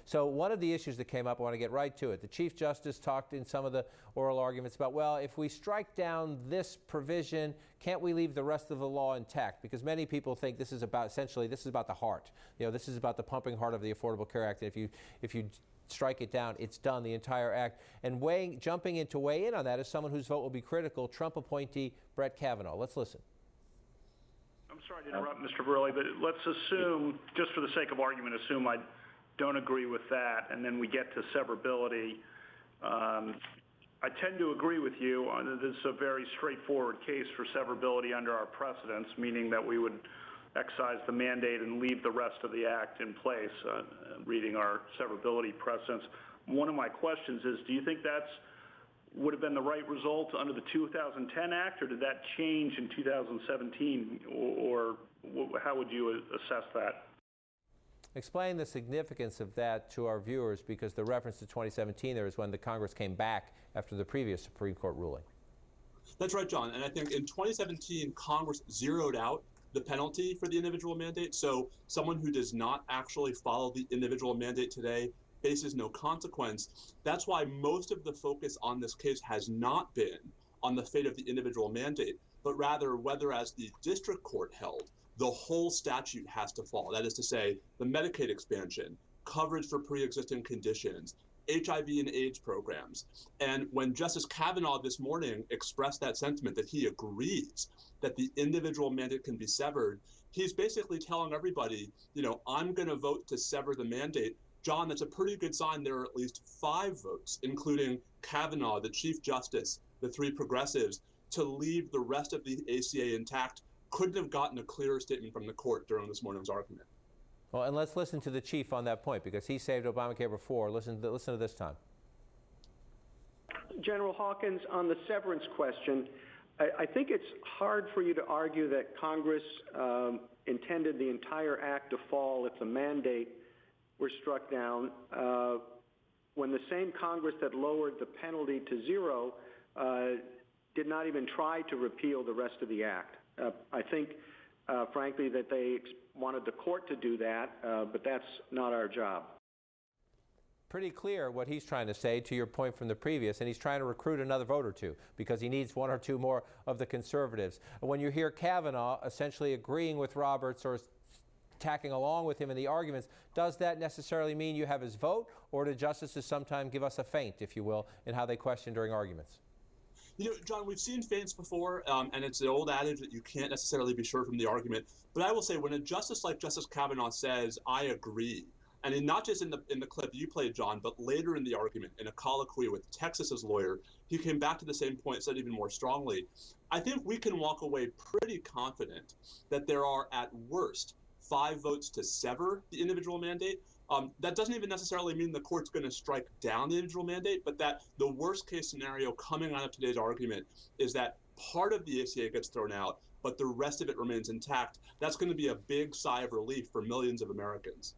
So one of the issues that came up, I want to get right to it. The Chief Justice talked in some of the oral arguments about, well, if we strike down this provision, can't we leave the rest of the law intact? Because many people think this is about, essentially, this is about the heart. This is about the pumping heart of the Affordable Care Act. And if you strike it down, it's done, the entire act. And jumping in to weigh in on that is someone whose vote will be critical, Trump appointee Brett Kavanaugh. Let's listen. I'm sorry to interrupt, Mr. Verrilli, but let's assume, just for the sake of argument, assume I don't agree with that, and then we get to severability. I tend to agree with you. This is a very straightforward case for severability under our precedents, meaning that we would excise the mandate and leave the rest of the act in place, reading our severability precedents. One of my questions is, do you think that's would have been the right result under the 2010 Act, or did that change in 2017, or how would you assess that? Explain the significance of that to our viewers, because the reference to 2017 there is when the Congress came back after the previous Supreme Court ruling. That's right, John. And I think in 2017, Congress zeroed out the penalty for the individual mandate. So someone who does not actually follow the individual mandate today faces no consequence. That's why most of the focus on this case has not been on the fate of the individual mandate, but rather whether, as the district court held, the whole statute has to fall. That is to say, the Medicaid expansion, coverage for pre-existing conditions, HIV and AIDS programs. And when Justice Kavanaugh this morning expressed that sentiment, that he agrees that the individual mandate can be severed, he's basically telling everybody, I'm going to vote to sever the mandate. John, that's a pretty good sign there are at least 5 votes, including Kavanaugh, the Chief Justice, the 3 progressives, to leave the rest of the ACA intact. Couldn't have gotten a clearer statement from the court during this morning's argument. Well, and let's listen to the Chief on that point, because he saved Obamacare before. Listen to this time. General Hawkins, on the severance question, I think it's hard for you to argue that Congress intended the entire act to fall if the mandate were struck down, when the same Congress that lowered the penalty to 0 did not even try to repeal the rest of the act. I think, frankly, that they wanted the court to do that, but that's not our job. Pretty clear what he's trying to say, to your point from the previous, and he's trying to recruit another vote or two because he needs 1 or 2 more of the conservatives. When you hear Kavanaugh essentially agreeing with Roberts or tacking along with him in the arguments, does that necessarily mean you have his vote, or do justices sometimes give us a feint, if you will, in how they question during arguments? John, we've seen feints before, and it's an old adage that you can't necessarily be sure from the argument. But I will say, when a justice like Justice Kavanaugh says, I agree, and not just in the clip you played, John, but later in the argument, in a colloquy with Texas's lawyer, he came back to the same point, said even more strongly. I think we can walk away pretty confident that there are, at worst, 5 votes to sever the individual mandate. That doesn't even necessarily mean the court's going to strike down the individual mandate, but that the worst case scenario coming out of today's argument is that part of the ACA gets thrown out, but the rest of it remains intact. That's going to be a big sigh of relief for millions of Americans.